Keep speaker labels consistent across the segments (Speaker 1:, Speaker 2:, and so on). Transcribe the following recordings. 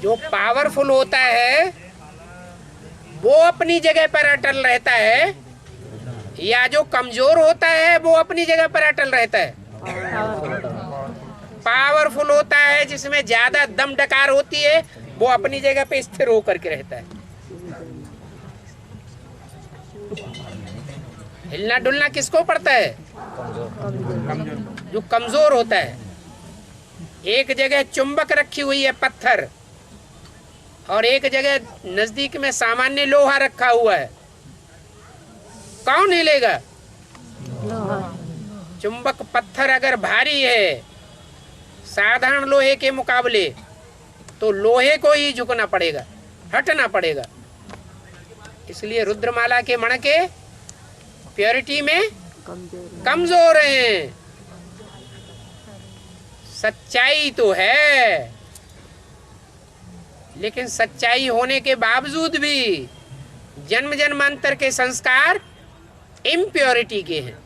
Speaker 1: जो पावरफुल होता है वो अपनी जगह पर अटल रहता है, या जो कमजोर होता है वो अपनी जगह पर अटल रहता है? पावरफुल होता है, जिसमें ज्यादा दम डकार होती है, वो अपनी जगह पे स्थिर होकर के रहता है। हिलना डुलना किसको पड़ता है? जो कमजोर होता है। एक जगह चुंबक रखी हुई है पत्थर, और एक जगह नजदीक में सामान्य लोहा रखा हुआ है, कौन हिलेगा? चुंबक पत्थर अगर भारी है साधारण लोहे के मुकाबले, तो लोहे को ही झुकना पड़ेगा, हटना पड़ेगा। इसलिए रुद्रमाला के मणके प्योरिटी में कमजोर हैं। सच्चाई तो है, लेकिन सच्चाई होने के बावजूद भी जन्म जन्मांतर के संस्कार इम्प्योरिटी के हैं।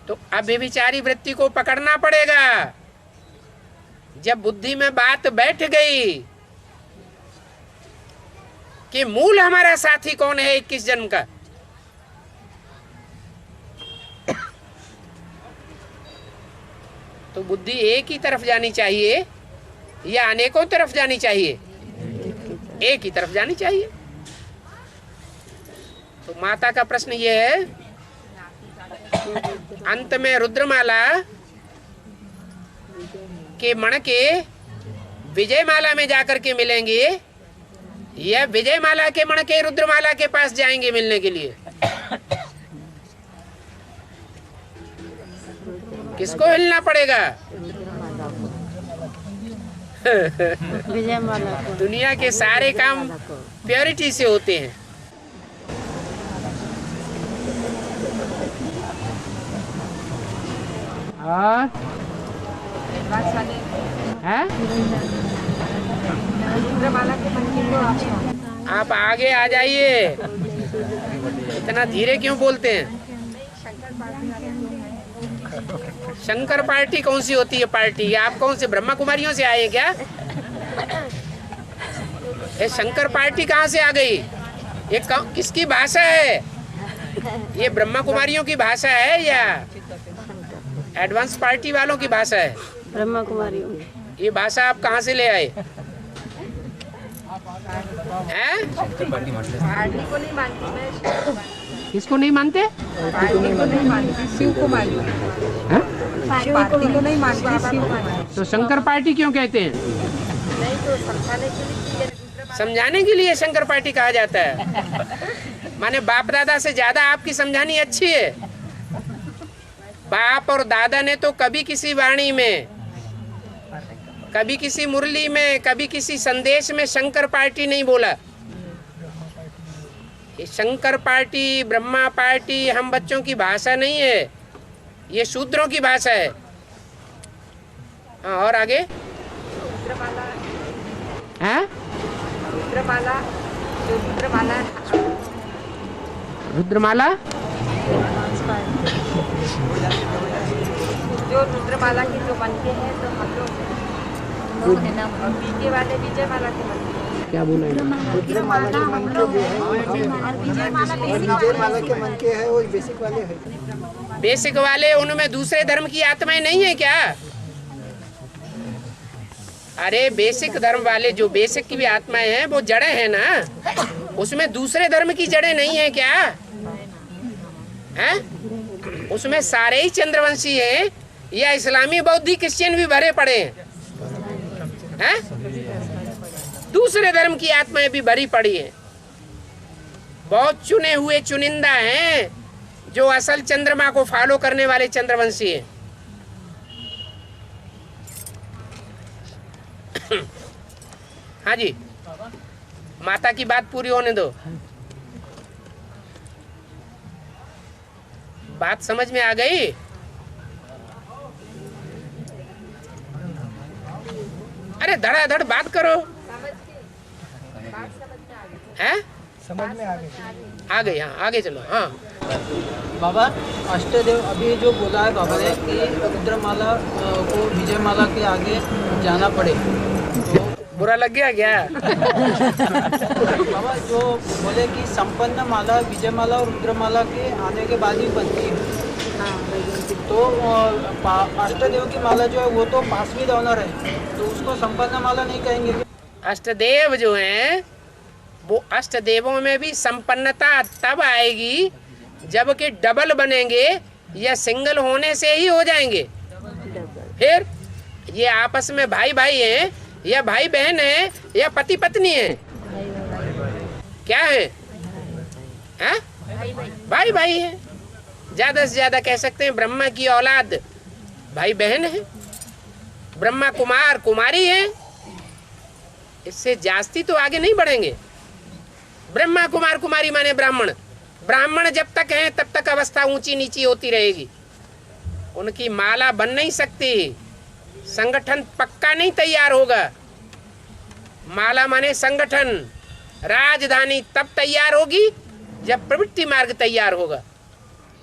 Speaker 1: तो अव्यभिचारी वृत्ति को पकड़ना पड़ेगा। जब बुद्धि में बात बैठ गई कि मूल हमारा साथी कौन है 21 जन्म का, तो बुद्धि एक ही तरफ जानी चाहिए या अनेकों तरफ जानी चाहिए? एक ही तरफ जानी चाहिए। तो माता का प्रश्न ये है, अंत में रुद्रमाला के मणके विजयमाला में जाकर के मिलेंगे, या विजयमाला के मणके रुद्रमाला के पास जाएंगे मिलने के लिए? किसको हिलना पड़ेगा?
Speaker 2: विजयमाला को।
Speaker 1: दुनिया के सारे काम प्योरिटी से होते हैं। और है? आप आगे आ जाइए, इतना धीरे क्यों बोलते हैं? शंकर पार्टी कौन सी होती है पार्टी? आप कौन से ब्रह्मा कुमारियों से आए क्या? ये शंकर पार्टी कहाँ से आ गई? ये किसकी भाषा है? ये ब्रह्मा कुमारियों की भाषा है या एडवांस पार्टी वालों की भाषा है?
Speaker 2: ब्रह्मा कुमारियों।
Speaker 1: ये भाषा आप कहाँ से ले आए हैं? किसको नहीं मानते?
Speaker 3: शिव को मानते। पार्टी को नहीं मानते।
Speaker 1: तो शंकर पार्टी क्यों कहते हैं?
Speaker 3: नहीं तो
Speaker 1: समझाने के लिए शंकर पार्टी कहा जाता है। माने बाप दादा से ज्यादा आपकी समझानी अच्छी है। बाप और दादा ने तो कभी किसी वाणी में, कभी किसी मुरली में, कभी किसी संदेश में शंकर पार्टी नहीं बोला। ये शंकर पार्टी, ब्रह्मा पार्टी हम बच्चों की भाषा नहीं है, ये शूद्रों की भाषा है। हाँ, और आगे? हाँ?
Speaker 3: रुद्रमाला, जो रुद्रमाला,
Speaker 1: रुद्रमाला
Speaker 3: जो रुद्रमाला के जो मनके हैं, तो हम लोग है ना, और बीजे वाले विजयमाला के मनके।
Speaker 1: क्या बोला?
Speaker 4: रुद्रमाला के मनके जो है और विजयमाला के मनके है वो बेसिक वाले है।
Speaker 1: बेसिक वाले, उनमें दूसरे धर्म की आत्माएं नहीं है क्या? अरे बेसिक धर्म वाले, जो बेसिक की भी आत्माएं हैं वो जड़ें हैं ना, उसमें दूसरे धर्म की जड़ें नहीं है क्या? हैं? उसमें सारे ही चंद्रवंशी हैं, या इस्लामी, बौद्धी, क्रिश्चियन भी भरे पड़े हैं? दूसरे धर्म की आत्माएं भी भरी पड़ी हैं। बहुत चुने हुए चुनिंदा हैं जो असल चंद्रमा को फॉलो करने वाले चंद्रवंशी हैं। हाँ जी, माता की बात पूरी होने दो। बात समझ में आ गई? अरे धड़ाधड़ बात करो। हैं?
Speaker 4: समझ में आ गई।
Speaker 1: आ गई, हाँ आगे चलो। हाँ
Speaker 2: बाबा अष्टदेव अभी जो बोला है बाबा ने कि रुद्रमाला को विजयमाला के आगे जाना पड़े, तो
Speaker 1: बुरा लग गया क्या?
Speaker 2: बाबा जो बोले कि संपन्न माला विजयमाला और रुद्रमाला के आने के बाद ही बनती है, तो अष्टदेव की माला जो है वो तो 5वीं डॉनर है, तो उसको संपन्न माला नहीं कहेंगे?
Speaker 1: अष्टदेव जो हैं वो अष्टदेवों में भी संपन्नता तब आएगी जबकि डबल बनेंगे या सिंगल होने से ही हो जाएंगे। फिर ये आपस में भाई भाई हैं या भाई बहन है या पति पत्नी है, क्या है? हैं? भाई भाई है। ज्यादा से ज्यादा कह सकते हैं ब्रह्मा की औलाद भाई बहन है, ब्रह्मा कुमार कुमारी है, इससे जास्ती तो आगे नहीं बढ़ेंगे। ब्रह्मा कुमार कुमारी माने ब्राह्मण, ब्राह्मण जब तक हैं तब तक अवस्था ऊंची नीची होती रहेगी, उनकी माला बन नहीं सकती, संगठन पक्का नहीं तैयार होगा। माला माने संगठन, राजधानी तब तैयार होगी जब प्रवृत्ति मार्ग तैयार होगा,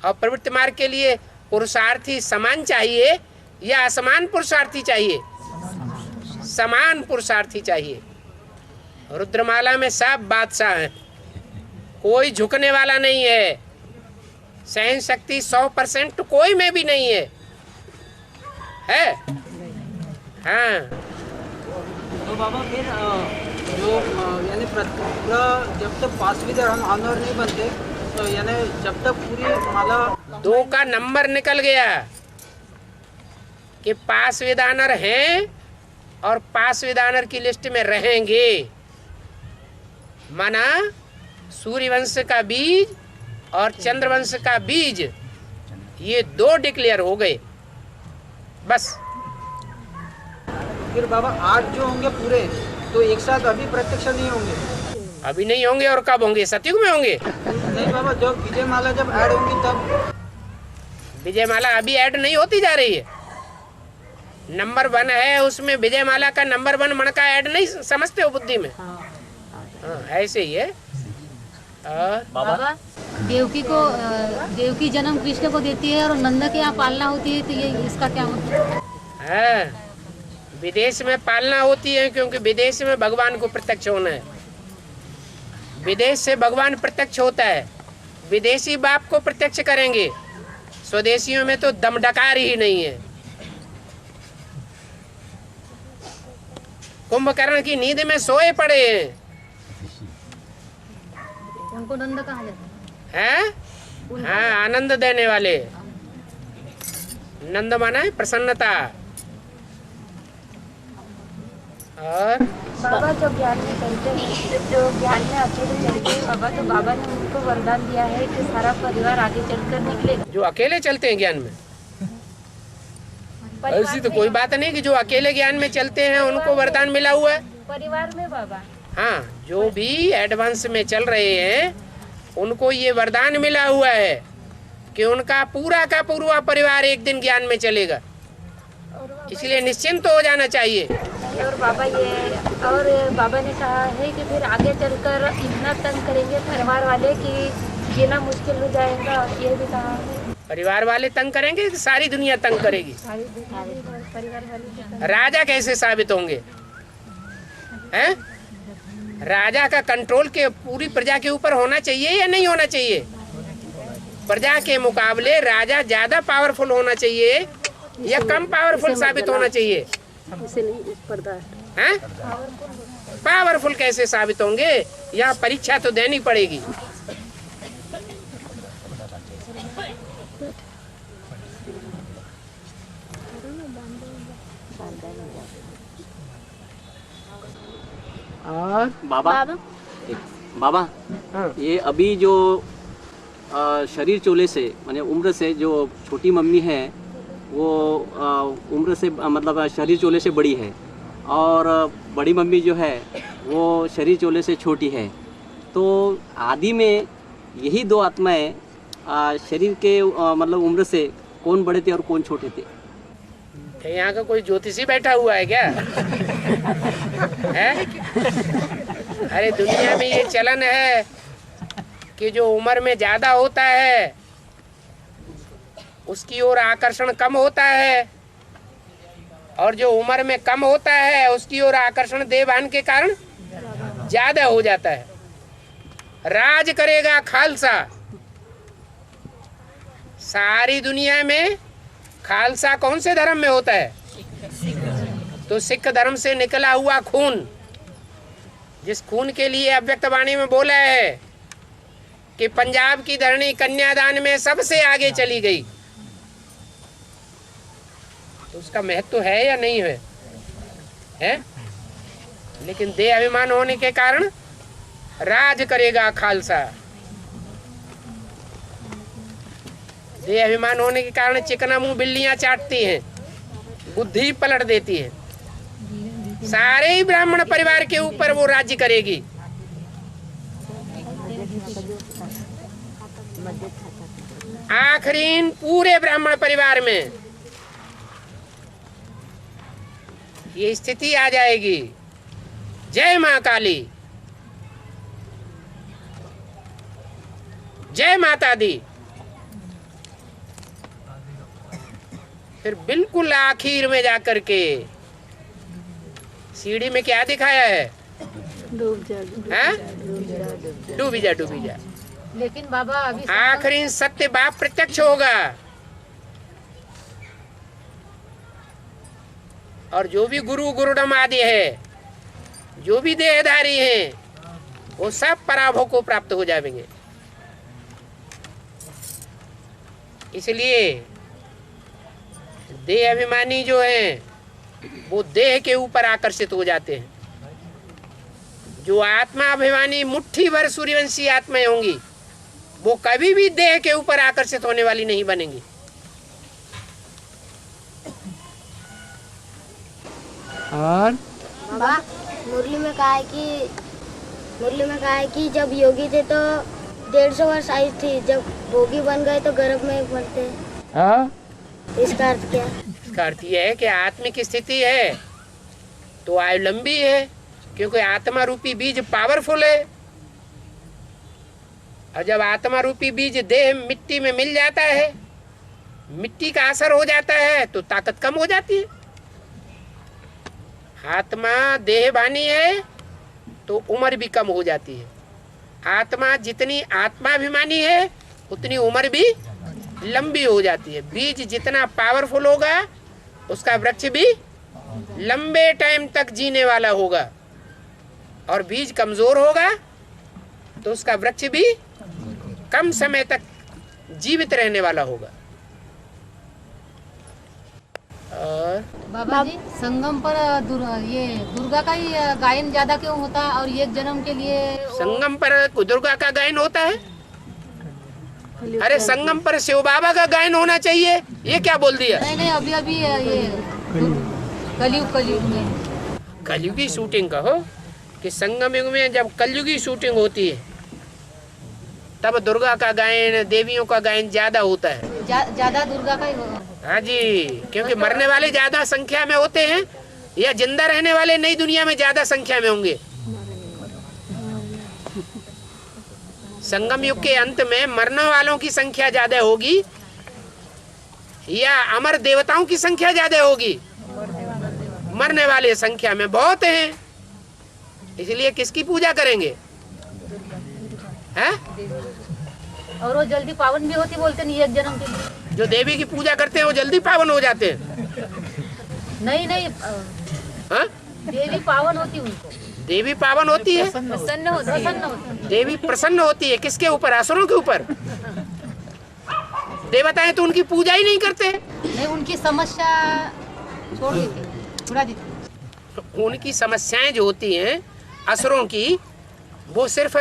Speaker 1: और प्रवृत्ति मार्ग के लिए पुरुषार्थी समान चाहिए या असमान पुरुषार्थी चाहिए? समान पुरुषार्थी चाहिए। रुद्रमाला में सब बादशाह हैं, कोई झुकने वाला नहीं है, सहन शक्ति 100% कोई में भी नहीं है, हाँ।
Speaker 2: तो बाबा फिर जो यानी पूरा जब तक 5वीं डॉनर नहीं बनते, तो यानी जब तक पूरी माला
Speaker 1: 2 का नंबर निकल गया कि 5वीं डॉनर हैं और 5वीं डॉनर की लिस्ट में रहेंगे, माना सूर्यवंश का बीज और चंद्रवंश का बीज, ये 2 डिक्लेयर हो गए बस।
Speaker 2: फिर बाबा 8 जो होंगे पूरे, तो एक साथ अभी प्रत्यक्ष नहीं होंगे?
Speaker 1: अभी नहीं होंगे, और कब होंगे? सतयुग में होंगे।
Speaker 2: नहीं बाबा, जब विजयमाला जब ऐड होंगी तब।
Speaker 1: विजयमाला अभी ऐड नहीं होती जा रही है, नंबर 1 है उसमें, विजयमाला का नंबर 1 मन का ऐड नहीं समझते हो बुद्धि में? हाँ, ऐसे ही है। और
Speaker 5: बाबा देवकी जन्म कृष्ण को देती है और नंद के यहाँ पालना होती है, तो ये इसका क्या मतलब?
Speaker 1: हाँ, विदेश में पालना होती है क्योंकि विदेश में भगवान को प्रत्यक्ष होना है, विदेश से भगवान प्रत्यक्ष होता है, विदेशी बाप को प्रत्यक्ष करेंगे, स्वदेशियों में तो दमडकार ही नहीं है। कुंभकर्ण की नींद में सोए पड़े हैं,
Speaker 5: उनको नंद कहा जाता
Speaker 1: हैं? हाँ, आनंद देने वाले। नंद माना है प्रसन्नता। और
Speaker 3: बाबा जो ज्ञान में चलते हैं, जो ज्ञान में अकेले चलते हैं बाबा, तो बाबा ने उनको वरदान दिया है कि सारा परिवार आगे चलकर निकलेगा।
Speaker 1: जो अकेले चलते हैं ज्ञान में, ऐसी तो कोई बात नहीं कि जो अकेले ज्ञान में चलते हैं उनको वरदान मिला हुआ है।
Speaker 3: परिवार में बाबा,
Speaker 1: हाँ, जो भी एडवांस में चल रहे हैं उनको ये वरदान मिला हुआ है कि उनका पूरा का पूरा परिवार एक दिन ज्ञान में चलेगा, इसलिए निश्चिंत हो जाना चाहिए।
Speaker 3: और बाबा ने कहा है कि फिर आगे चलकर इतना तंग करेंगे परिवार वाले कि जीना मुश्किल हो जाएगा, ये भी कहा है।
Speaker 1: परिवार वाले तंग करेंगे कि सारी दुनिया तंग करेगी?
Speaker 3: परिवार वाले
Speaker 1: राजा कैसे साबित होंगे? हैं? राजा का कंट्रोल के पूरी प्रजा के ऊपर होना चाहिए या नहीं होना चाहिए? प्रजा के मुकाबले राजा ज्यादा पावरफुल होना चाहिए या कम पावरफुल साबित होना चाहिए? हैं? पावरफुल कैसे साबित होंगे? यहाँ परीक्षा तो देनी पड़ेगी। और
Speaker 6: बाबा
Speaker 1: हाँ।
Speaker 6: ये अभी जो शरीर चोले से माने उम्र से जो छोटी मम्मी है वो उम्र से मतलब शरीर चोले से बड़ी है, और बड़ी मम्मी जो है वो शरीर चोले से छोटी है, तो आदि में यही 2 आत्माएं शरीर के मतलब उम्र से कौन बड़े थे और कौन छोटे थे?
Speaker 1: यहाँ का कोई ज्योतिषी बैठा हुआ है क्या? है? अरे दुनिया में ये चलन है कि जो उम्र में ज्यादा होता है उसकी ओर आकर्षण कम होता है, और जो उम्र में कम होता है उसकी ओर आकर्षण देहभान के कारण ज्यादा हो जाता है। राज करेगा खालसा। सारी दुनिया में खालसा कौन से धर्म में होता है? तो सिख धर्म से निकला हुआ खून, जिस खून के लिए अव्यक्त वाणी में बोला है कि पंजाब की धरणी कन्यादान में सबसे आगे चली गई, तो उसका महत्व है या नहीं है? लेकिन देह अभिमान होने के कारण राज करेगा खालसा। देह अभिमान होने के कारण चिकना मुंह बिल्लियां चाटती हैं, बुद्धि पलट देती है। सारे ही ब्राह्मण परिवार के ऊपर वो राज्य करेगी। आखिरीन पूरे ब्राह्मण परिवार में ये स्थिति आ जाएगी। जय मां काली, जय माता दी। फिर बिल्कुल आखिर में जाकर के सीढ़ी में क्या दिखाया है? डूबी जा डूबी जा।
Speaker 5: लेकिन बाबा अभी
Speaker 1: आखिरी सत्य बाप प्रत्यक्ष होगा, और जो भी गुरु गुरुडम आदि है, जो भी देहधारी हैं, वो सब पराभव को प्राप्त हो जाएंगे। इसलिए देह अभिमानी जो हैं वो देह के ऊपर आकर्षित हो जाते हैं। जो आत्मा अभिमानी मुट्ठी भर सूर्यवंशी आत्माएं होंगी, वो कभी भी देह के ऊपर आकर्षित होने वाली नहीं बनेंगी। और
Speaker 7: बाबा मुरली में कहा है कि जब योगी थे तो 150 वर्ष आयु थी, जब भोगी बन गए तो गर्भ में बनते हैं।
Speaker 1: हाँ,
Speaker 7: इसका अर्थ क्या?
Speaker 1: इसका अर्थ यह है कि आत्मिक स्थिति है तो आयु लंबी है, क्योंकि आत्मा रूपी बीज पावरफुल है। और जब आत्मा रूपी बीज देह मिट्टी में मिल जाता है, मिट्टी का असर हो जाता है, तो ताकत कम हो जाती है। आत्मा देहभानी है तो उम्र भी कम हो जाती है। आत्मा जितनी आत्माभिमानी है उतनी उम्र भी लंबी हो जाती है। बीज जितना पावरफुल होगा उसका वृक्ष भी लंबे टाइम तक जीने वाला होगा, और बीज कमजोर होगा तो उसका वृक्ष भी कम समय तक जीवित रहने वाला होगा। और
Speaker 5: बाबा जी संगम पर ये दुर्गा का ही गायन ज्यादा क्यों होता है, और एक जन्म के लिए
Speaker 1: संगम पर दुर्गा का गायन होता है? अरे संगम पर शिव बाबा का गायन होना चाहिए, ये क्या बोल दिया?
Speaker 5: नहीं अभी ये कलयुग में
Speaker 1: कलयुगी शूटिंग कहो कि संगम युग में जब कलयुगी शूटिंग होती है तब दुर्गा का गायन, देवियों का गायन ज्यादा होता है।
Speaker 5: ज्यादा दुर्गा का ही होगा।
Speaker 1: हाँ जी, क्योंकि मरने वाले ज्यादा संख्या में होते हैं, या जिंदा रहने वाले नई दुनिया में ज्यादा संख्या में होंगे। संगम युग के अंत में मरने वालों की संख्या ज्यादा होगी या अमर देवताओं की संख्या ज्यादा होगी? मरने वाले संख्या में बहुत हैं, इसलिए किसकी पूजा करेंगे? हैं?
Speaker 5: और वो जल्दी पावन भी होती बोलते नहीं, एक जन्म के लिए।
Speaker 1: जो देवी की पूजा करते हैं वो जल्दी पावन हो जाते हैं।
Speaker 5: नहीं
Speaker 1: हाँ?
Speaker 5: देवी पावन होती उनको।
Speaker 1: देवी पावन होती है,
Speaker 5: प्रसन्न होती है।
Speaker 1: देवी प्रसन्न होती है। किसके ऊपर? असुरों के ऊपर। देवताएं तो उनकी पूजा ही नहीं करते।
Speaker 5: नहीं, उनकी समस्या छोड़ देते, छुड़ा देते।
Speaker 1: उनकी समस्याएं जो होती हैं असुरों की, वो सिर्फ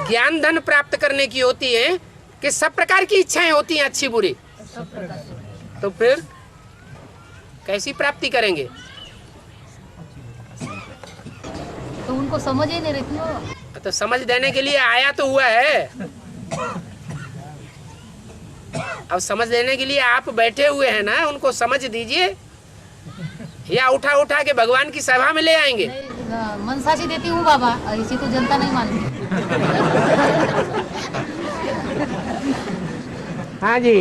Speaker 1: ज्ञान धन प्राप्त करने की होती है, कि सब प्रकार की इच्छाएं होती हैं, अच्छी बुरी। तो फिर कैसी प्राप्ति करेंगे?
Speaker 5: तो उनको समझ ही नहीं रहती हो।
Speaker 1: तो समझ देने के लिए आया तो हुआ है। अब समझ देने के लिए आप बैठे हुए हैं ना, उनको समझ दीजिए, या उठा उठा के भगवान की सभा में ले आएंगे?
Speaker 5: मनसा से देती हूँ बाबा, ऐसी तो जनता नहीं मानती।
Speaker 1: हाँ जी।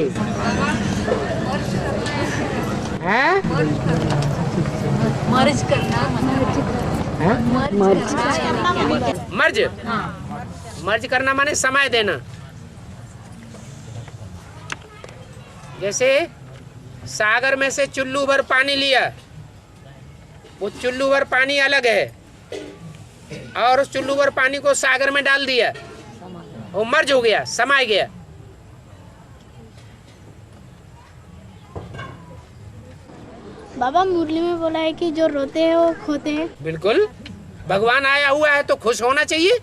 Speaker 1: हैं?
Speaker 5: मर्ज करना
Speaker 1: हैं? मर्ज
Speaker 5: हाँ।
Speaker 1: मर्ज करना माने समय देना। जैसे सागर में से चुल्लू भर पानी लिया, वो चुल्लू भर पानी अलग है और उस चुल्लू भर पानी को सागर में डाल दिया, वो मर्ज हो गया, समाय गया।
Speaker 7: बाबा मुरली में बोला है कि जो रोते हैं वो खोते हैं।
Speaker 1: बिल्कुल, भगवान आया हुआ है तो खुश होना चाहिए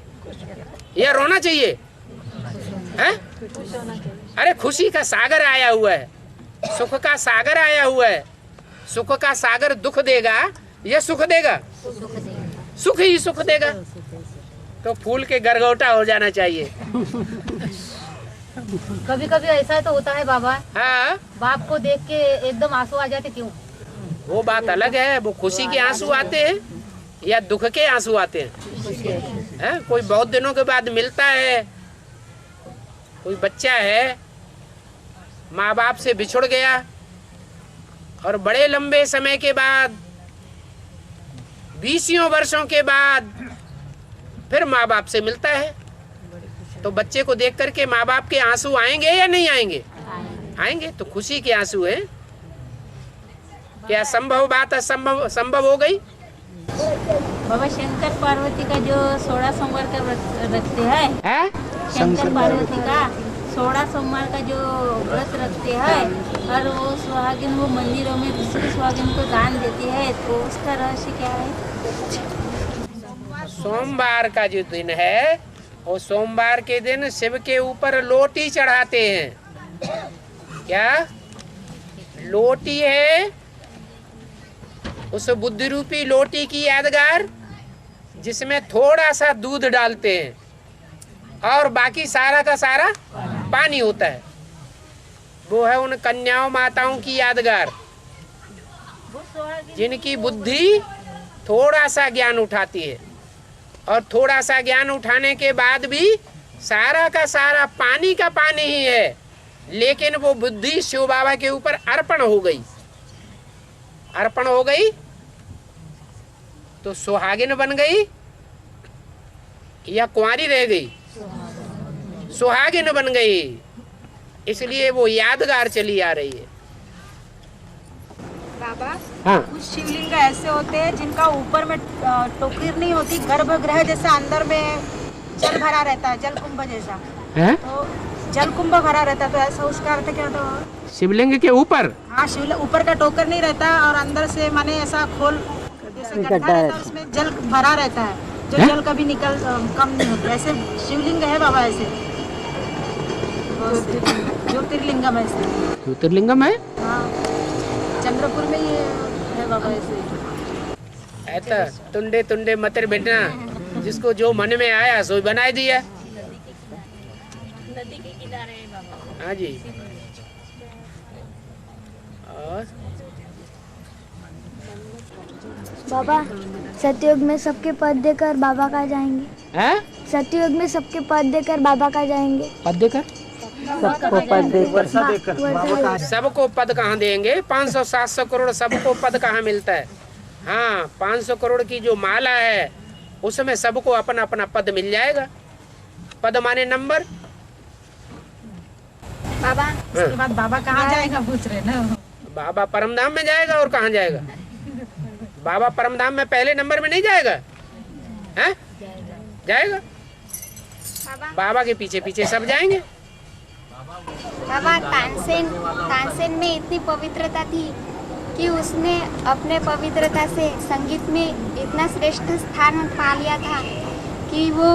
Speaker 1: या रोना चाहिए? हैं? अरे खुशी का सागर आया हुआ है, सुख का सागर आया हुआ है। सुख का सागर दुख देगा या सुख देगा? सुख ही सुख देगा। तो फूल के गरगोटा हो जाना चाहिए।
Speaker 5: कभी कभी ऐसा तो होता है बाबा,
Speaker 1: हाँ,
Speaker 5: बाप को देख के एकदम आंसू आ जाते, क्यों?
Speaker 1: वो बात अलग है। वो खुशी के आंसू आते हैं या दुख के आंसू आते हैं? कोई बहुत दिनों के बाद मिलता है, कोई बच्चा है माँ बाप से बिछुड़ गया और बड़े लंबे समय के बाद, 20 वर्षों के बाद फिर माँ बाप से मिलता है, तो बच्चे को देख करके माँ बाप के आंसू आएंगे या नहीं आएंगे? आएंगे। तो खुशी के आंसू हैं। क्या संभव बात असंभव संभव हो गई?
Speaker 3: बाबा शंकर पार्वती का जो 16 सोमवार का व्रत रखते हैं,
Speaker 1: है?
Speaker 3: शंकर पार्वती का 16 सोमवार का जो व्रत रखते हैं और वो सुहागिन वो मंदिरों में दूसरी सुहागिन को दान देती है, तो उसका रहस्य क्या है?
Speaker 1: सोमवार का जो दिन है, वो सोमवार के दिन शिव के ऊपर लोटी चढ़ाते हैं। क्या लोटी है? उस बुद्धि रूपी लोटी की यादगार, जिसमें थोड़ा सा दूध डालते हैं और बाकी सारा का सारा पानी होता है। वो है उन कन्याओं माताओं की यादगार, जिनकी बुद्धि थोड़ा सा ज्ञान उठाती है और थोड़ा सा ज्ञान उठाने के बाद भी सारा का सारा पानी का पानी ही है, लेकिन वो बुद्धि शिव बाबा के ऊपर अर्पण हो गई। अर्पण हो गई तो सुहागिन बन गई या कुंवारी रह गई? सुहागिन बन गई। इसलिए वो यादगार चली आ रही है।
Speaker 8: बाबा,
Speaker 1: हाँ,
Speaker 8: कुछ शिवलिंग ऐसे होते हैं जिनका ऊपर में टोकरी नहीं होती, गर्भगृह जैसा अंदर में जल भरा रहता है, जल कुंभ जैसा
Speaker 1: है?
Speaker 8: तो जल कुंभ भरा रहता है, तो ऐसा उसका अर्थ क्या था?
Speaker 1: शिवलिंग के ऊपर?
Speaker 8: हाँ, शिवलिंग ऊपर का टोकर नहीं रहता और अंदर से माने ऐसा खोल जैसे गड्ढा रहता है, उसमें जल भरा रहता है, जो जल कभी निकल कम नहीं होता। ऐसे शिवलिंग है बाबा, ऐसे ज्योतिर्लिंगम ऐसे।
Speaker 1: ज्योतिर्लिंगम है?
Speaker 8: हाँ, चंद्रपुर में ये है बाबा ऐसे।
Speaker 1: ऐसा तुंडे तुंडे मतर बैठना, जिसको जो मन में आया सो बना दिया।
Speaker 3: नदी के किनारे है बाबा।
Speaker 1: हाँ जी। और
Speaker 7: बाबा सतयुग में सबके पद देकर बाबा कहाँ जाएंगे?
Speaker 1: हैं?
Speaker 7: सतयुग में सबके पद देकर बाबा कहाँ जाएंगे?
Speaker 1: पद देकर?
Speaker 4: सबको पद देकर बाबा का
Speaker 1: सबको पद कहाँ देंगे? 500-700 करोड़ सबको पद कहाँ मिलता है? हाँ, 500 करोड़ की जो माला है उसमें सबको अपना अपना पद मिल जाएगा। पद माने नंबर।
Speaker 8: बाबा उसके बाद बाबा कहाँ जाएगा पूछ रहे ना?
Speaker 1: बाबा परमधाम में जाएगा। और कहाँ जाएगा? बाबा परमधाम में पहले नंबर में नहीं जाएगा? हैं? जाएगा। बाबा के पीछे पीछे सब जाएंगे।
Speaker 7: बाबा तानसेन में इतनी पवित्रता थी कि उसने अपने पवित्रता से संगीत में इतना श्रेष्ठ स्थान पा लिया था कि वो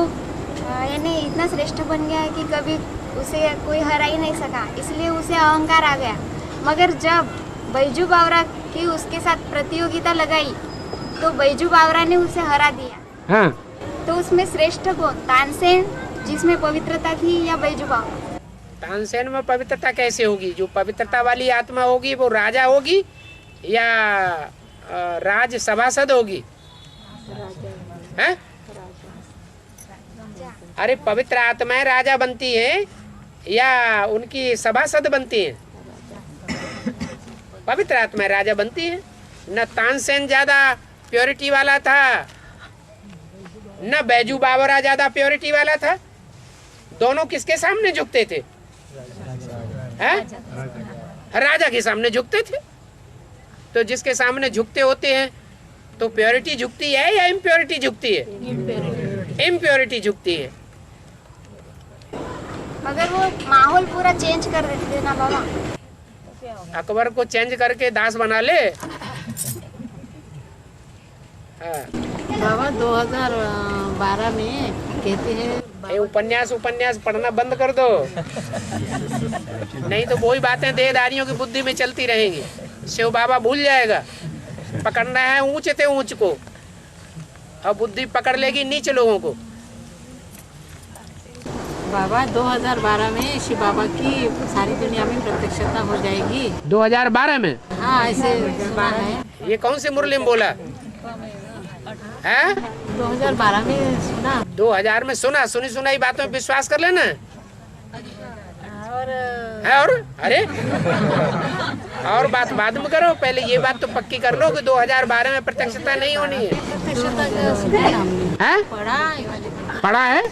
Speaker 7: यानी इतना श्रेष्ठ बन गया है कि कभी उसे कोई हरा ही नहीं सका, इसलिए उसे अहंकार आ गया। मगर जब बैजू बावरा की उसके साथ प्रतियोगिता लगाई तो बैजू बावरा ने उसे हरा दिया।
Speaker 1: हाँ।
Speaker 7: तो उसमें श्रेष्ठ कौन? तानसेन जिसमें पवित्रता थी या बैजू बावरा?
Speaker 1: तानसेन में पवित्रता कैसे होगी? जो पवित्रता वाली आत्मा होगी वो राजा होगी या राज सभासद होगी? हैं? अरे पवित्र आत्माएं राजा बनती हैं या उनकी सभासद बनती हैं? पवित्र आत्मा राजा बनती है। न तानसेन ज्यादा प्योरिटी वाला था, न बैजू बावरा ज्यादा प्योरिटी वाला था। दोनों किसके सामने झुकते थे? हैं? राजा के सामने झुकते थे। तो जिसके सामने झुकते होते हैं तो प्योरिटी झुकती है या इम्प्योरिटी झुकती है? इम्प्योरिटी झुकती है।
Speaker 7: मगर वो माहौल पूरा चेंज कर देते थे ना बाबा।
Speaker 1: अकबर को चेंज करके दास बना ले। हाँ।
Speaker 5: बाबा 2012 में कहते हैं
Speaker 1: ये उपन्यास पढ़ना बंद कर दो, नहीं तो वही बातें देहधारियों की बुद्धि में चलती रहेंगी। शिव बाबा भूल जाएगा। पकड़ना है ऊंच से ऊंच को, और बुद्धि पकड़ लेगी नीचे लोगों को।
Speaker 5: बाबा 2012 में शिव बाबा की सारी दुनिया में प्रत्यक्षता हो जाएगी।
Speaker 1: 2012 में?
Speaker 5: हाँ, ऐसे सुना है।
Speaker 1: ये कौन सी मुरली में बोला है?
Speaker 5: 2012 में सुना।
Speaker 1: 2000 में सुना? सुनी सुनाई बातों में विश्वास कर लेना
Speaker 5: और
Speaker 1: है। और अरे और बात बाद में करो, पहले ये बात तो पक्की कर लो कि 2012 में प्रत्यक्षता नहीं होनी है। हैं? पढ़ा है?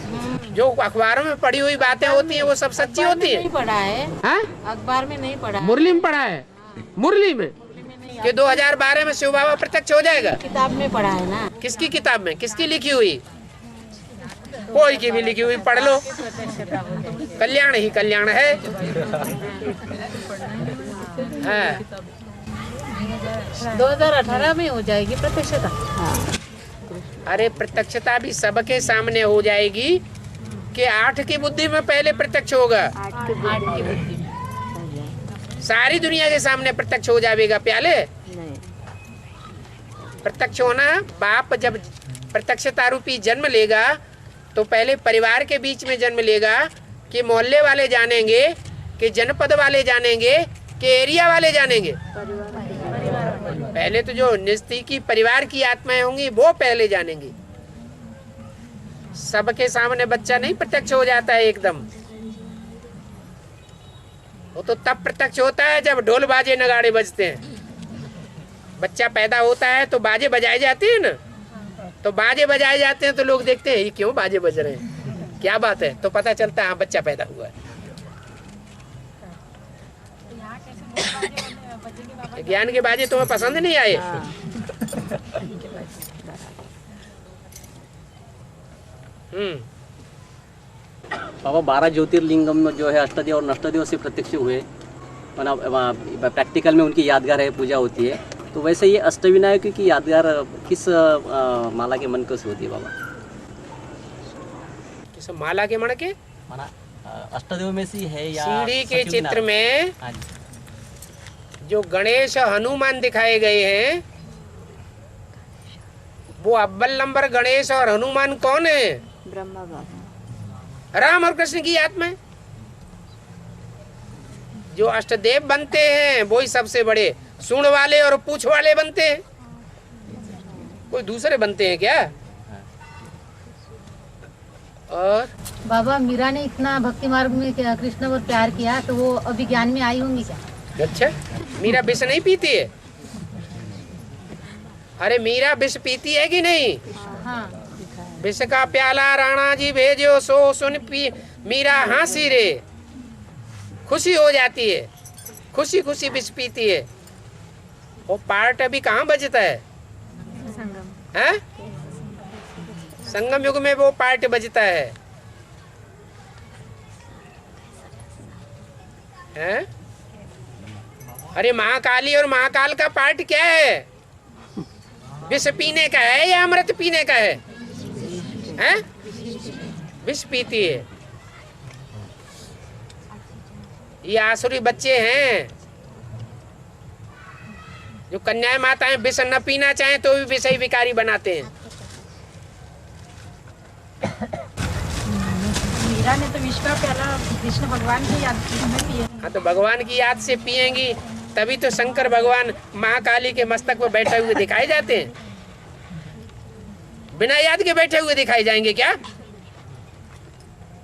Speaker 1: जो अखबारों में पढ़ी हुई बातें होती हैं वो सब सच्ची होती है?
Speaker 5: नहीं पढ़ा है।
Speaker 1: हैं?
Speaker 5: अखबार में नहीं पढ़ा।
Speaker 1: मुरली में पढ़ा है? मुरली में कि 2012 में शिव बाबा प्रत्यक्ष हो जाएगा?
Speaker 5: किताब में पढ़ा है ना।
Speaker 1: किसकी किताब में? किसकी लिखी हुई? कोई की भी लिखी हुई पढ़ लो, कल्याण ही कल्याण है। हाँ।
Speaker 5: 2018 में हो जाएगी प्रत्यक्षता।
Speaker 1: अरे प्रत्यक्षता भी सबके सामने हो जाएगी कि 8 की बुद्धि में पहले प्रत्यक्ष होगा? सारी दुनिया के सामने प्रत्यक्ष हो जाएगा प्याले? प्रत्यक्ष होना, बाप जब प्रत्यक्षता रूपी जन्म लेगा तो पहले परिवार के बीच में जन्म लेगा कि मोहल्ले वाले जानेंगे, कि जनपद वाले जानेंगे, कि एरिया वाले जानेंगे। पहले तो जो नजदीकी परिवार की आत्माएं होंगी वो पहले जानेंगी। सबके सामने बच्चा नहीं प्रत्यक्ष हो जाता है एकदम। वो तो तब प्रत्यक्ष होता है जब ढोल बाजे नगाड़े बजते हैं। बच्चा पैदा होता है तो बाजे बजाए जाते हैं ना, तो बाजे बजाए जाते हैं तो लोग देखते हैं ये क्यों बाजे बज रहे हैं, क्या बात है, तो पता चलता है हाँ बच्चा पैदा हुआ है। ज्ञान के बाजे तुम्हें पसंद नहीं आए?
Speaker 6: बाबा 12 ज्योतिर्लिंगम में जो है अष्टदेव और नष्टदेव से प्रत्यक्ष हुए, प्रैक्टिकल में उनकी यादगार है, पूजा होती है। तो वैसे ये अष्टविनायक की यादगार किस माला के मन को से होती है बाबा?
Speaker 1: किस माला के मन के?
Speaker 6: माना अष्टदेव में से है या
Speaker 1: सीढ़ी के चित्र में जो गणेश हनुमान दिखाए गए हैं वो अव्वल नंबर गणेश और हनुमान कौन है?
Speaker 3: ब्रह्मा बाबा।
Speaker 1: राम और कृष्ण की आत्मा है। जो अष्टदेव बनते हैं वो ही सबसे बड़े सूंड वाले और पूंछ वाले बनते हैं, कोई दूसरे बनते हैं क्या? और
Speaker 5: बाबा मीरा ने इतना भक्ति मार्ग में कृष्ण पर प्यार किया तो वो अभी ज्ञान में आई होंगी क्या?
Speaker 1: अच्छा, मीरा विष नहीं पीती है? अरे मीरा विष पीती है कि नहीं?
Speaker 5: हाँ।
Speaker 1: विष का प्याला राणा जी भेजो सो सुन पी, मीरा हंसी रे, खुशी हो जाती है, खुशी खुशी विष पीती है। वो पार्ट अभी कहाँ बजता है? हैं? संगम युग में वो पार्ट बजता है। हैं? अरे महाकाली और महाकाल का पार्ट क्या है? विष पीने का है या अमृत पीने का है? हैं? विष पीती है। ये आसुरी बच्चे हैं जो कन्याएं माताएं विष न पीना चाहें तो भी विषय विकारी बनाते हैं।
Speaker 8: मीरा ने तो विश्व का प्याला कृष्ण भगवान की याद में पिए।
Speaker 1: हाँ, तो भगवान की याद से पिएंगी तभी तो शंकर भगवान महाकाली के मस्तक पर बैठे हुए दिखाए जाते हैं। बिना याद के बैठे हुए दिखाई जाएंगे क्या?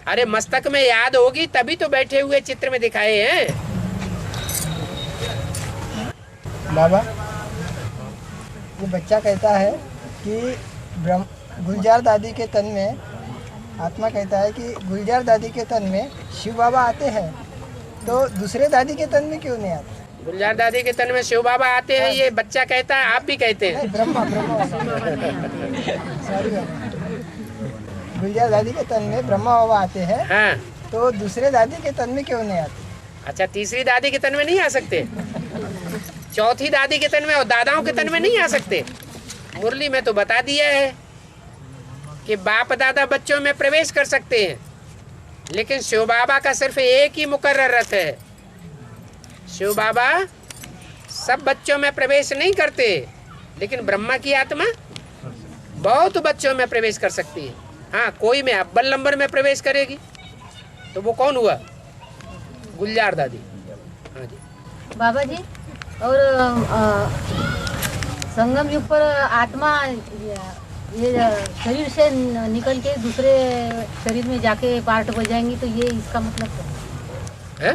Speaker 1: अरे मस्तक में याद होगी तभी तो बैठे हुए चित्र में दिखाए हैं।
Speaker 4: बाबा, ये बच्चा कहता है कि गुलजार दादी के तन में, आत्मा कहता है कि गुलजार दादी के तन में शिव बाबा आते हैं, तो दूसरे दादी के तन में क्यों नहीं आते?
Speaker 1: गुलजार दादी के तन में शिव बाबा आते हैं, ये बच्चा कहता है, आप भी कहते हैं।
Speaker 4: ब्रह्मा सॉरी, गुलजार दादी के तन में ब्रह्मा बाबा आते हैं,
Speaker 1: हाँ,
Speaker 4: तो दूसरे दादी के तन में क्यों नहीं आते?
Speaker 1: अच्छा, तीसरी दादी के तन में नहीं आ सकते, चौथी दादी के तन में और दादाओं के तन में नहीं आ सकते? मुरली में तो बता दिया है कि बाप दादा बच्चों में प्रवेश कर सकते हैं, लेकिन शिव बाबा का सिर्फ एक ही मुकर्रर रथ है। शिव बाबा सब बच्चों में प्रवेश नहीं करते, लेकिन ब्रह्मा की आत्मा बहुत बच्चों में प्रवेश कर सकती है। हाँ, कोई में अव्वल नंबर में प्रवेश करेगी, तो वो कौन हुआ? गुलजार दादी। हाँ जी
Speaker 5: बाबा जी, और संगम युग पर आत्मा ये शरीर से निकल के दूसरे शरीर में जाके पार्ट बजाएंगी, तो ये इसका मतलब क्या
Speaker 1: है?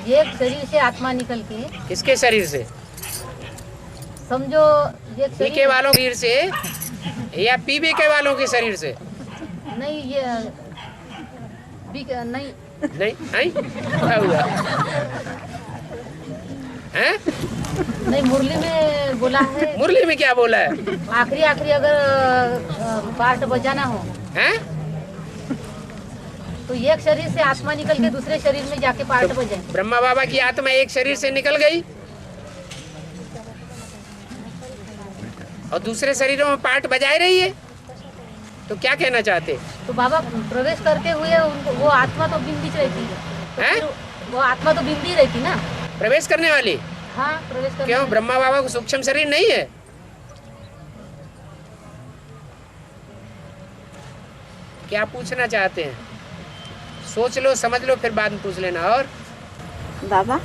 Speaker 5: एक शरीर से आत्मा निकल के,
Speaker 1: किसके शरीर से?
Speaker 5: समझो एक
Speaker 1: पीके वालों के शरीर से या पीबी के वालों के शरीर से?
Speaker 5: नहीं, ये नहीं
Speaker 1: नहीं, क्या हुआ है?
Speaker 5: नहीं, मुरली में बोला है।
Speaker 1: मुरली में क्या बोला है?
Speaker 5: आखिरी अगर पार्ट बजाना हो
Speaker 1: हैं?
Speaker 5: तो एक शरीर से आत्मा निकल के दूसरे शरीर में जाके पार्ट बजाए।
Speaker 1: ब्रह्मा बाबा की आत्मा एक शरीर से निकल गई और दूसरे शरीरों में पार्ट बजाए रही है, तो क्या कहना चाहते?
Speaker 5: तो बाबा प्रवेश करते हुए उनको वो आत्मा तो बिंदी रहती है, वो आत्मा तो बिंदी रहती ना
Speaker 1: प्रवेश करने वाली।
Speaker 5: हाँ, प्रवेश करने
Speaker 1: क्यों? ब्रह्मा बाबा को सूक्ष्म शरीर नहीं है? क्या पूछना चाहते हैं? सोच लो, समझ लो, फिर बाद में पूछ लेना। और
Speaker 9: बाबा,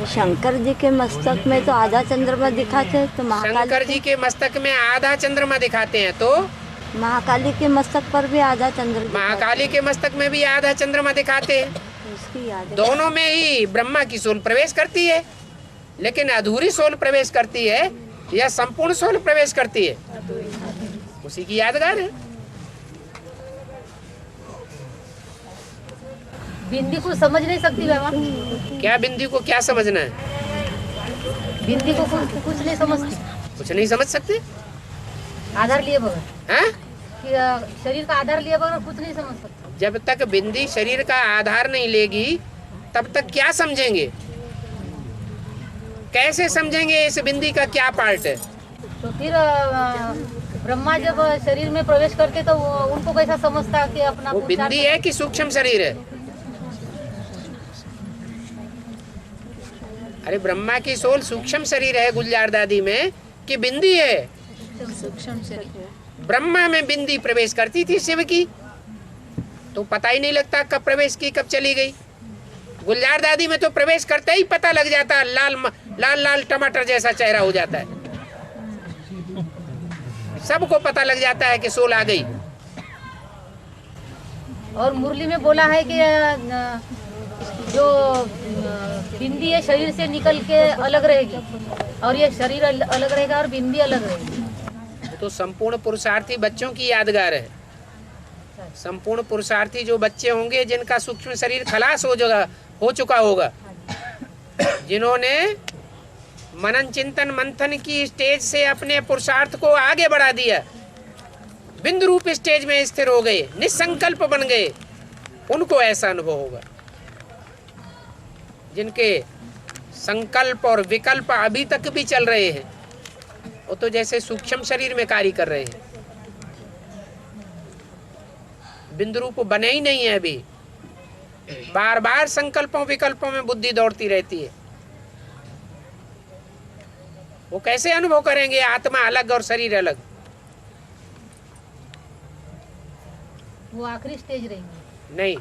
Speaker 9: शंकर जी के मस्तक में तो आधा चंद्रमा दिखाते हैं, तो
Speaker 1: शंकर जी के मस्तक में आधा चंद्रमा दिखाते हैं, तो
Speaker 9: महाकाली के मस्तक पर भी आधा चंद्रमा,
Speaker 1: महाकाली के मस्तक में भी आधा चंद्रमा दिखाते हैं।
Speaker 9: उसकी याद है।
Speaker 1: दोनों में ही ब्रह्मा की सोल प्रवेश करती है, लेकिन अधूरी सोल प्रवेश करती है या संपूर्ण सोल प्रवेश करती है, उसी की यादगार है।
Speaker 5: बिंदी को समझ नहीं सकती बाबा।
Speaker 1: क्या बिंदी को क्या समझना है?
Speaker 5: बिंदी को कुछ नहीं समझती,
Speaker 1: कुछ नहीं समझ सकते।
Speaker 5: आधार लिए बगैर,
Speaker 1: हैं?
Speaker 5: कि शरीर का आधार लिए बगैर कुछ नहीं समझ सकता।
Speaker 1: जब तक बिंदी शरीर का आधार नहीं लेगी, तब तक क्या समझेंगे? कैसे समझेंगे इस बिंदी का क्या पार्ट है?
Speaker 5: तो फिर ब्रह्मा जब शरीर में प्रवेश करते तो उनको कैसा समझता कि अपना
Speaker 1: वो बिंदी है कि सूक्ष्म शरीर है? अरे ब्रह्मा की सोल सूक्ष्म शरीर है गुलजार दादी में कि बिंदी है?
Speaker 5: सूक्ष्म शरीर।
Speaker 1: ब्रह्मा में बिंदी प्रवेश करती थी शिव की, तो पता ही नहीं लगता कब प्रवेश की कब चली गई। गुलजार दादी में तो प्रवेश करते ही पता लग जाता, लाल लाल लाल टमाटर जैसा चेहरा हो जाता है, सबको पता लग जाता है कि सोल आ गई।
Speaker 5: और मुरली में बोला है कि जो बिंदी है शरीर से निकल के अलग रहेगी, और ये शरीर अलग रहेगा और बिंदी अलग रहेगी।
Speaker 1: तो संपूर्ण पुरुषार्थी बच्चों की यादगार है। संपूर्ण पुरुषार्थी जो बच्चे होंगे जिनका सूक्ष्म शरीर खलास हो चुका होगा, जिन्होंने मनन चिंतन मंथन की स्टेज से अपने पुरुषार्थ को आगे बढ़ा दिया, बिंदु रूप स्टेज में स्थिर हो गए, निसंकल्प बन गए, उनको ऐसा अनुभव होगा। जिनके संकल्प और विकल्प अभी तक भी चल रहे हैं, वो तो जैसे सूक्ष्म शरीर में कार्य कर रहे हैं, बिंदु रूप बने ही नहीं है अभी। बार बार संकल्पों विकल्पों में बुद्धि दौड़ती रहती है। वो कैसे अनुभव करेंगे आत्मा अलग और शरीर अलग?
Speaker 5: वो आखिरी स्टेज रहेगी।
Speaker 1: नहीं,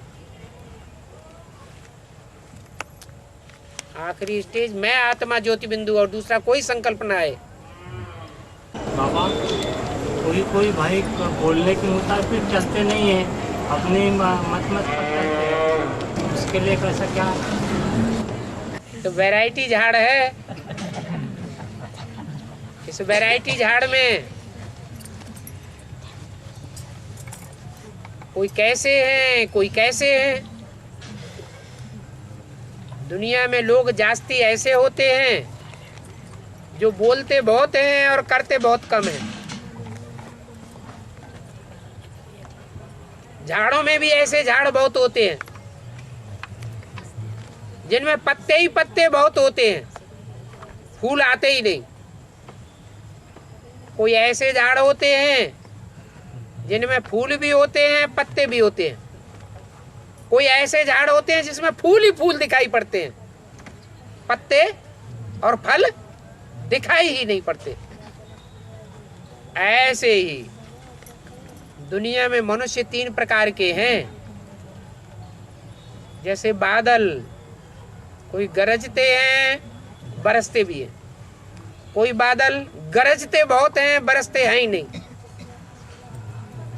Speaker 1: आखिरी स्टेज मैं आत्मा ज्योति बिंदु और दूसरा कोई संकल्प ना आए।
Speaker 10: बाबा, कोई भाई बोलने के मुताबिक चलते नहीं है, अपने मत चलते हैं, उसके लिए कैसा क्या?
Speaker 1: तो वैरायटी झाड़ है, इस वैरायटी झाड़ में कोई कैसे हैं, कोई कैसे हैं। दुनिया में लोग जास्ती ऐसे होते हैं जो बोलते बहुत हैं और करते बहुत कम हैं। झाड़ों में भी ऐसे झाड़ बहुत होते हैं जिनमें पत्ते ही पत्ते बहुत होते हैं, फूल आते ही नहीं। कोई ऐसे झाड़ होते हैं जिनमें फूल भी होते हैं, पत्ते भी होते हैं। कोई ऐसे झाड़ होते हैं जिसमें फूल ही फूल दिखाई पड़ते हैं, पत्ते और फल दिखाई ही नहीं पड़ते। ऐसे ही दुनिया में मनुष्य 3 प्रकार के हैं। जैसे बादल, कोई गरजते हैं, बरसते भी हैं। कोई बादल गरजते बहुत हैं, बरसते हैं ही नहीं।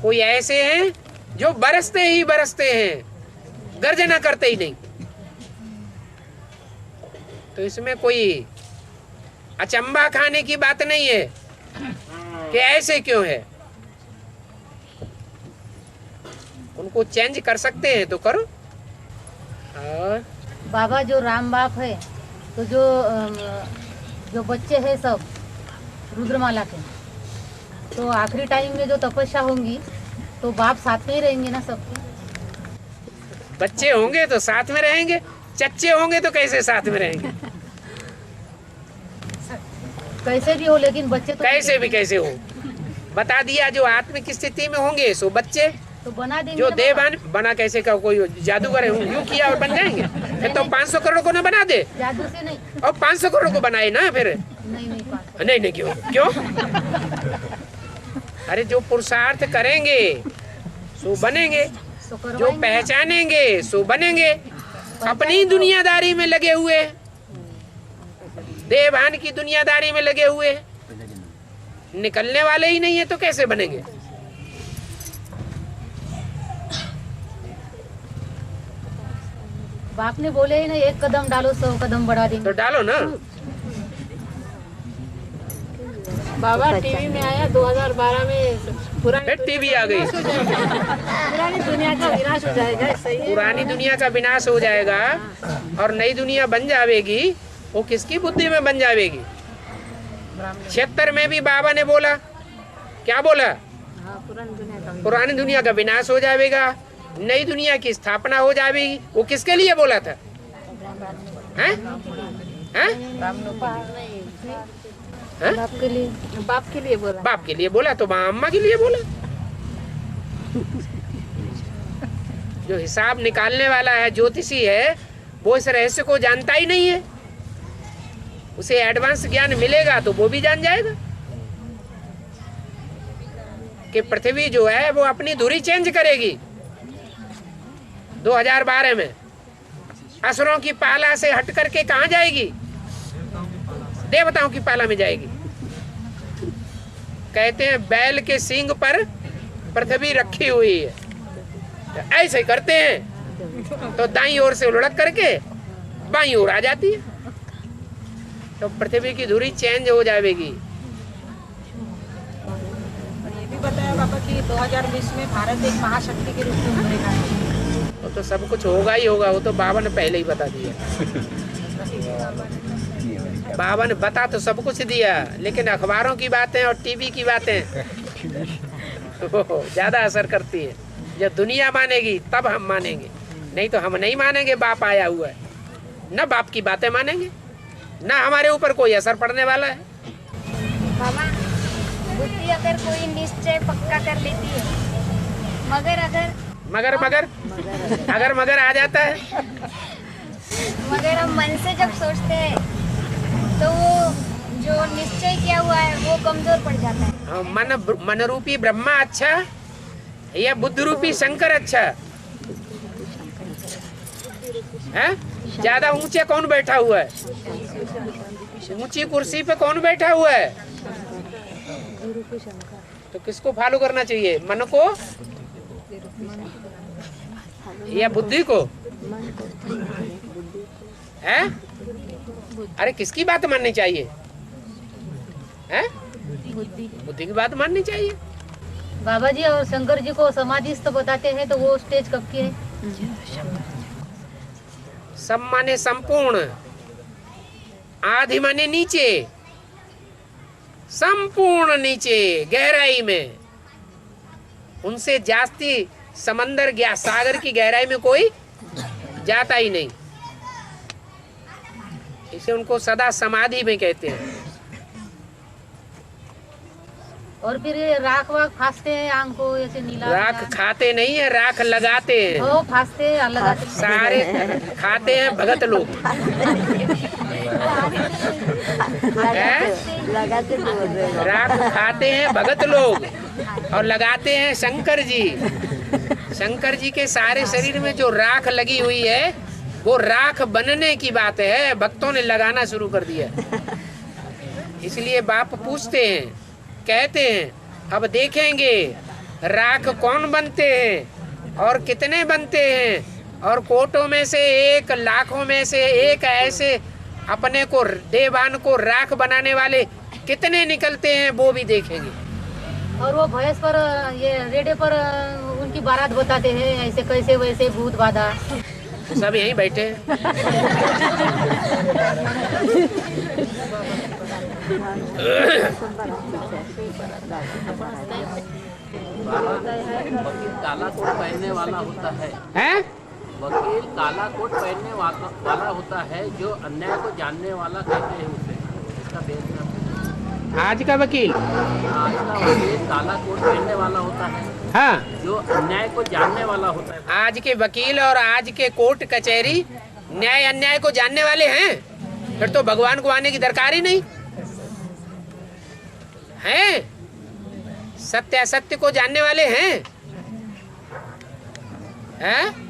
Speaker 1: कोई ऐसे हैं जो बरसते ही बरसते हैं, गर्जना करते ही नहीं। तो इसमें कोई अचंभा खाने की बात नहीं है कि ऐसे क्यों है। उनको चेंज कर सकते हैं तो करो। और
Speaker 5: बाबा जो राम बाप है, तो जो बच्चे हैं सब रुद्रमाला के, तो आखिरी टाइम में जो तपस्या होंगी तो बाप साथ में ही रहेंगे ना सबके।
Speaker 1: बच्चे होंगे तो साथ में रहेंगे, चच्चे होंगे तो कैसे साथ में रहेंगे।
Speaker 5: कैसे भी हो, लेकिन बच्चे तो
Speaker 1: कैसे भी कैसे हो, बता दिया। जो आत्मिक स्थिति में होंगे सो बच्चे,
Speaker 5: तो बना देंगे
Speaker 1: जो
Speaker 5: ना
Speaker 1: देवान बना कैसे का कोई जादूगर है यूं किया और बन जाएंगे। फिर तो 500 करोड़ को ना बना दे,
Speaker 5: जादू से नहीं।
Speaker 1: और 500 करोड़ को बनाए ना फिर।
Speaker 5: नहीं
Speaker 1: नहीं क्यों क्यों। अरे जो पुरुषार्थ करेंगे सो बनेंगे, जो पहचानेंगे सो बनेंगे। अपनी दुनियादारी में लगे हुए, देवान की दुनियादारी में लगे हुए, निकलने वाले ही नहीं है तो कैसे बनेंगे।
Speaker 5: बाप ने बोले ही ना, 1 कदम डालो 100 कदम बढ़ा देंगे।
Speaker 1: तो डालो ना।
Speaker 11: बाबा टीवी में आया 2012 में,
Speaker 1: फिर टीवी आ गई।
Speaker 11: पुरानी दुनिया का विनाश हो जाएगा। सही है,
Speaker 1: पुरानी दुनिया का विनाश हो जाएगा और नई दुनिया बन जाएगी। वो किसकी बुद्धि में बन जाएगी। 76 में भी बाबा ने बोला, क्या बोला, पुरानी दुनिया का विनाश हो जाएगा, नई दुनिया की स्थापना हो जाएगी। वो किसके लिए बोला था? हैं? हैं?
Speaker 11: बाप के लिए, बाप के लिए बोला।
Speaker 1: बाप के लिए बोला तो माँ अम्मा के लिए बोला। जो हिसाब निकालने वाला है, ज्योतिषी है, वो इस रहस्य को जानता ही नहीं है। उसे एडवांस ज्ञान मिलेगा तो वो भी जान जाएगा कि पृथ्वी जो है वो अपनी धुरी चेंज करेगी 2012 में। असुरों की पाला से हट करके कहाँ जाएगी? देवताओं की पाला में जाएगी। कहते हैं बैल के सींग पर पृथ्वी रखी हुई है। तो ऐसे करते हैं तो दाईं ओर से लुढ़क करके बाईं ओर आ जाती है, तो पृथ्वी की धुरी चेंज हो जाएगी।
Speaker 8: ये भी बताया बाबा कि 2020 में भारत एक महाशक्ति के रूप में उभरेगा।
Speaker 1: वो तो सब कुछ होगा ही होगा, वो तो बाबा ने पहले ही बता दिया। बाबा ने बता तो सब कुछ दिया, लेकिन अखबारों की बातें और टीवी की बातें ज्यादा असर करती है। जब दुनिया मानेगी तब हम मानेंगे, नहीं तो हम नहीं मानेंगे। बाप आया हुआ है, न बाप की बातें मानेंगे, न हमारे ऊपर कोई असर पड़ने वाला है।
Speaker 7: बाबा, बुद्धि अगर कोई निश्चय पक्का कर लेती है, मगर मगर आ जाता है। मगर हम मन से जब सोचते हैं तो वो जो निश्चय किया हुआ है वो कमजोर पड़ जाता है।
Speaker 1: मन रूपी ब्रह्मा अच्छा या बुद्ध रूपी शंकर अच्छा है? ज्यादा ऊंचे कौन बैठा हुआ है? ऊंची कुर्सी पे कौन बैठा हुआ है? तो किसको फॉलो करना चाहिए, मन को या बुद्धि को? है? अरे किसकी बात माननी चाहिए? है? बुद्धि की बात माननी चाहिए।
Speaker 5: बाबा जी और शंकर जी को समाधिस्थ बताते हैं, तो वो स्टेज कब की है?
Speaker 1: सम माने संपूर्ण, आधि माने नीचे, संपूर्ण नीचे गहराई में। उनसे जास्ती समंदर गया सागर की गहराई में कोई जाता ही नहीं, इसे उनको सदा समाधि में कहते हैं।
Speaker 5: और फिर ये राख वाख फांसते हैं आंख को, ऐसे नीला
Speaker 1: राख खाते नहीं है, राख लगाते हैं।
Speaker 5: वो फांसते हैं, लगाते हैं।
Speaker 1: सारे खाते हैं भगत लोग।
Speaker 9: लगाते
Speaker 1: राख खाते हैं भगत लोग और लगाते हैं शंकर जी। शंकर जी के सारे शरीर में जो राख लगी हुई है वो राख बनने की बात है, भक्तों ने लगाना शुरू कर दिया। इसलिए बाप पूछते हैं, कहते हैं अब देखेंगे राख कौन बनते हैं और कितने बनते हैं, और कोटों में से एक, लाखों में से एक ऐसे अपने को देवान को राख बनाने वाले कितने निकलते हैं वो भी देखेंगे।
Speaker 5: और वो भैंस पर ये रेडे पर उनकी बारात बताते हैं, ऐसे कैसे वैसे भूत बाधा।
Speaker 1: सब यहीं बैठे हैं।
Speaker 6: वकील काला कोट पहनने वाला होता है।
Speaker 1: हैं?
Speaker 6: वकील काला कोट पहनने वाला होता है, जो अन्याय को जानने वाला कहते हैं उसे। इसका बेहतर
Speaker 1: आज का वकील,
Speaker 6: आज का वकील काला कोट पहनने वाला होता है,
Speaker 1: हाँ,
Speaker 6: जो अन्याय को जानने वाला होता है।
Speaker 1: आज के वकील और आज के कोर्ट कचहरी न्याय अन्याय को जानने वाले हैं, फिर तो भगवान को आने की दरकार ही नहीं है। सत्य असत्य को जानने वाले हैं, हैं?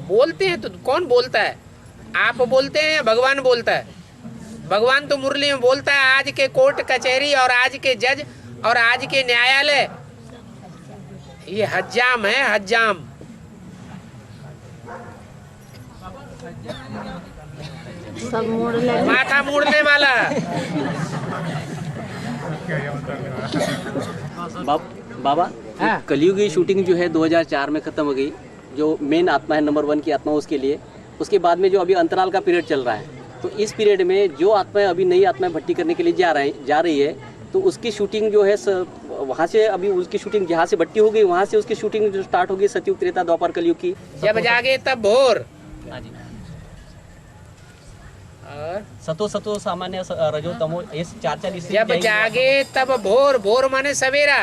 Speaker 1: बोलते हैं तो कौन बोलता है? आप बोलते हैं या भगवान बोलता है? भगवान तो मुरली में बोलता है। आज के कोर्ट कचहरी और आज के जज और आज के न्यायालय ये हज्जाम है, हज्जाम।
Speaker 9: सब मोड़ने,
Speaker 1: माथा मोड़ने वाला।
Speaker 6: बाबा
Speaker 1: हाँ।
Speaker 6: कलयुग की शूटिंग जो है 2004 में खत्म हो गई, जो मेन आत्मा है, नंबर 1 की आत्मा उसके लिए। उसके बाद में जो अभी अंतराल का पीरियड चल रहा है, तो इस पीरियड में जो आत्माएं अभी नई आत्माएं भट्टी करने के लिए जा रही है, तो उसकी शूटिंग जो है वहाँ से अभी उसकी शूटिंग जहाँ से भट्टी हो गई वहाँ से उसकी शूटिंग जो स्टार्ट होगी सतयुग त्रेता द्वापर कलयुग की।
Speaker 1: जब जागे तब भोर,
Speaker 6: हाँ जी।
Speaker 1: और
Speaker 6: सतो सामान्य रजो तमो, ये 4
Speaker 1: जब जागे तब भोर। भोर माने सवेरा,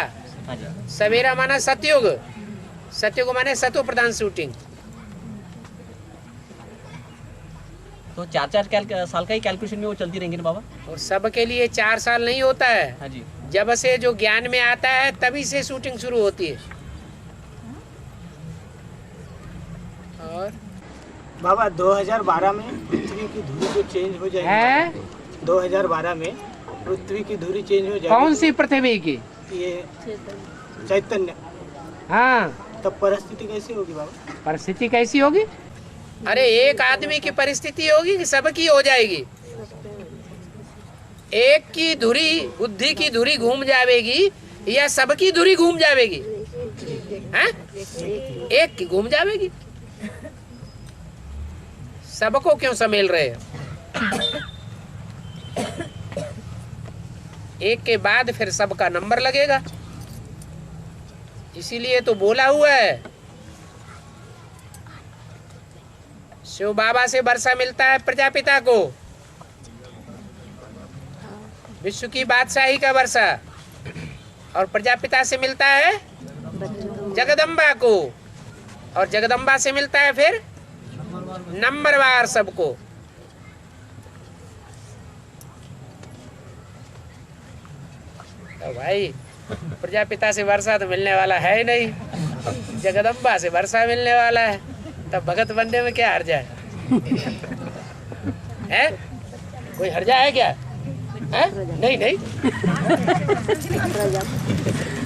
Speaker 6: हाँ जी।
Speaker 1: सवेरा माना सतयुग, सतयुग माने सतो प्रधान शूटिंग।
Speaker 6: तो 4 साल का ही कैलकुलेशन में वो चलती रहेंगी ना बाबा?
Speaker 1: और सबके लिए 4 साल नहीं होता है।
Speaker 6: हाँ जी।
Speaker 1: जब से जो ज्ञान में आता है तभी से शूटिंग शुरू होती है। और
Speaker 10: बाबा 2012 में पृथ्वी की धुरी जो चेंज हो जाएगी
Speaker 1: है?
Speaker 10: 2012 में पृथ्वी की धुरी चेंज हो जाएगी।
Speaker 1: कौन सी पृथ्वी की?
Speaker 10: ये चैतन्य।
Speaker 1: हाँ,
Speaker 10: तब परिस्थिति कैसी होगी बाबा?
Speaker 1: परिस्थिति कैसी होगी? अरे एक आदमी की परिस्थिति होगी कि सबकी हो जाएगी? एक की धुरी, बुद्धि की धुरी घूम जाएगी या सबकी धुरी घूम जाएगी? हैं? एक की घूम जाएगी। सबको क्यों समेल रहे हैं? एक के बाद फिर सबका नंबर लगेगा। इसीलिए तो बोला हुआ है, शिव बाबा से वर्षा मिलता है प्रजापिता को, विश्व की बादशाही का वर्षा, और प्रजापिता से मिलता है जगदम्बा को, और जगदम्बा से मिलता है फिर नंबरवार सबको। तो भाई प्रजापिता से वर्षा तो मिलने वाला है ही नहीं, जगदम्बा से वर्षा मिलने वाला है, तब भगत बनने में क्या हर्जा है? कोई हर्जा है क्या? है? नहीं नहीं।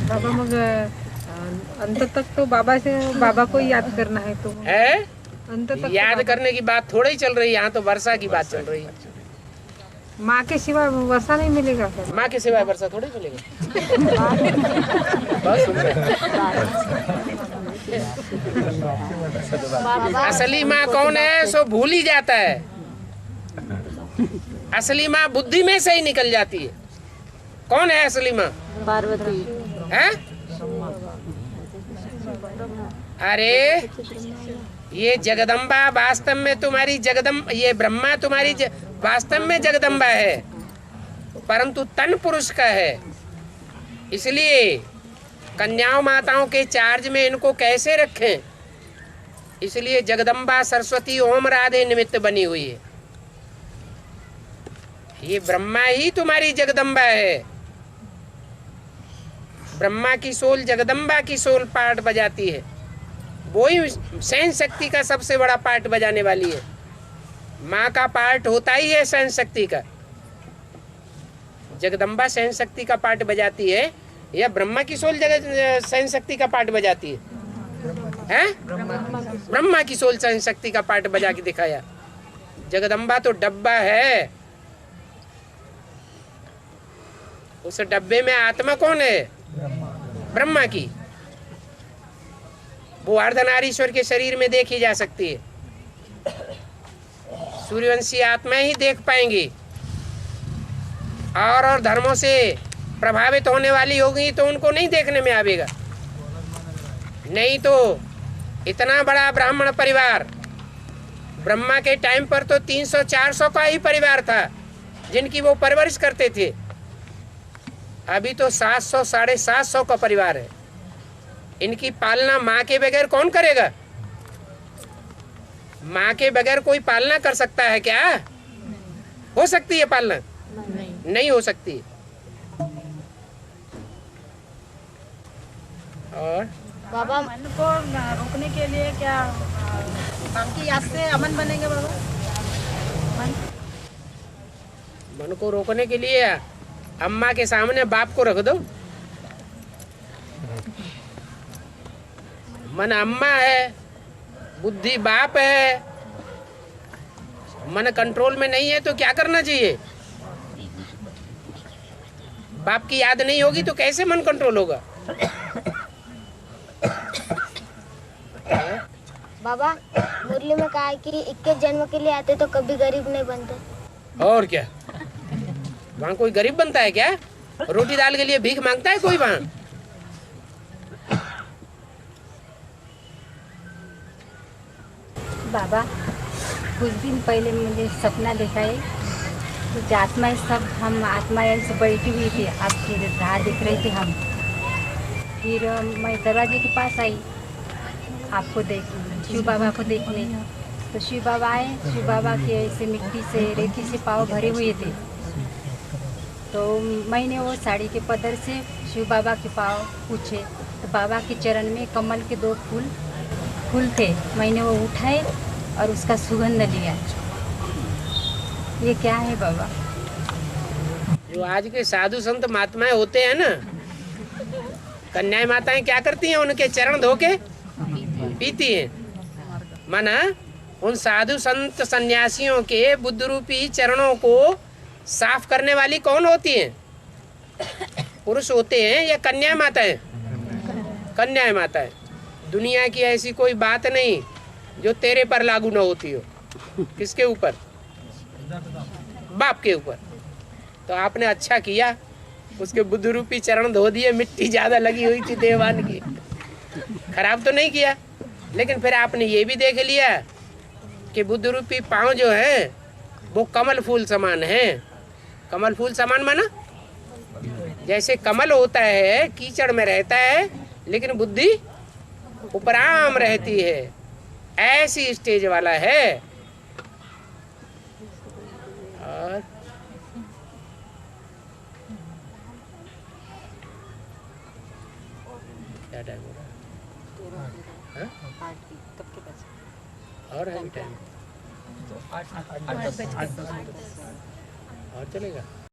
Speaker 11: बाबा मग अंत तक तो बाबा को याद करना है, तो
Speaker 1: है
Speaker 11: अंत तक
Speaker 1: याद करने की बात थोड़ी चल रही है, यहाँ तो वर्षा की बात चल रही है।
Speaker 11: माँ के सिवा वर्षा नहीं मिलेगा फिर।
Speaker 1: माँ के सिवाय वर्षा थोड़ी मिलेगा। बहुत सुंदर। असली माँ कौन है सो भूल ही जाता है। असली माँ बुद्धि में से ही निकल जाती है। कौन है असली माँ?
Speaker 9: पार्वती
Speaker 1: है? अरे ये जगदम्बा वास्तव में तुम्हारी ये ब्रह्मा तुम्हारी वास्तव में जगदम्बा है, परंतु तन पुरुष का है। इसलिए कन्याओं माताओं के चार्ज में इनको कैसे रखें, इसलिए जगदम्बा सरस्वती ओम राधे निमित्त बनी हुई है। ये ब्रह्मा ही तुम्हारी जगदम्बा है। ब्रह्मा की सोल जगदम्बा की सोल पार्ट बजाती है। वो ही सहन शक्ति का सबसे बड़ा पार्ट बजाने वाली है। माँ का पार्ट होता ही है सहन शक्ति का। जगदम्बा सहन शक्ति का पार्ट बजाती है या ब्रह्मा की सोल सहन शक्ति का पार्ट बजाती है? ब्रह्मा की सोल सहन शक्ति का पार्ट बजा के दिखाया। जगदम्बा तो डब्बा है। उस डब्बे में आत्मा कौन है? ब्रह्मा की। वो अर्धनारीश्वर के शरीर में देखी जा सकती है। सूर्यवंशी आत्मा ही देख पाएंगी। और धर्मों से प्रभावित होने वाली होगी तो उनको नहीं देखने में आवेगा। नहीं तो इतना बड़ा ब्राह्मण परिवार, ब्रह्मा के टाइम पर तो 300-400 का ही परिवार था जिनकी वो परवरिश करते थे। अभी तो 700-750 का परिवार है। इनकी पालना माँ के बगैर कौन करेगा? माँ के बगैर कोई पालना कर सकता है क्या? हो सकती है पालना? नहीं हो सकती। और
Speaker 8: बाबा मन को रोकने के लिए क्या बाकी याद से अमन बनेंगे बाबा?
Speaker 1: मन को रोकने के लिए अम्मा के सामने बाप को रख दो। मन अम्मा है, बुद्धि बाप है। मन कंट्रोल में नहीं है तो क्या करना चाहिए? बाप की याद नहीं होगी तो कैसे मन कंट्रोल होगा?
Speaker 7: बाबा मुरली में कहा है कि 21 जन्म के लिए आते तो कभी गरीब नहीं बनते।
Speaker 1: और क्या, वहाँ कोई गरीब बनता है क्या? रोटी दाल के लिए भीख मांगता है कोई वहाँ?
Speaker 3: बाबा कुछ दिन पहले मुझे सपना देखा है, कुछ आत्माएं सब हम आत्माएं से बैठी हुई थी, आपकी राह देख रहे थे हम। फिर मैं दरवाजे के पास आई आपको शिव बाबा को देखने। तो शिव बाबा आए। शिव बाबा के ऐसे मिट्टी से रेती से पाँव भरे हुए थे। तो मैंने वो साड़ी के पदर से शिव बाबा के पाँव पूछे तो बाबा के चरण में कमल के 2 फूल थे। मैंने वो उठाए और उसका सुगंध लिया। ये क्या है बाबा?
Speaker 1: जो आज के साधु संत महात्माएं होते हैं ना, कन्याएं माताएं क्या करती हैं? उनके चरण धो के पीती हैं। माना उन साधु संत सन्यासियों के बुद्ध रूपी चरणों को साफ करने वाली कौन होती है? पुरुष होते हैं या कन्या माताएं? कन्या माताएं। दुनिया की ऐसी कोई बात नहीं जो तेरे पर लागू न होती हो। किसके ऊपर? बाप के ऊपर। तो आपने अच्छा किया, उसके बुद्ध रूपी चरण धो दिए। मिट्टी ज्यादा लगी हुई थी देवान की, खराब तो नहीं किया। लेकिन फिर आपने ये भी देख लिया कि बुद्ध रूपी पाँव जो है वो कमल फूल समान है। कमल फूल समान माना जैसे कमल होता है कीचड़ में रहता है लेकिन बुद्धि उपराम रहती है, ऐसी स्टेज वाला है। और क्या टाइम हो रहा है? और है टाइम और चलेगा।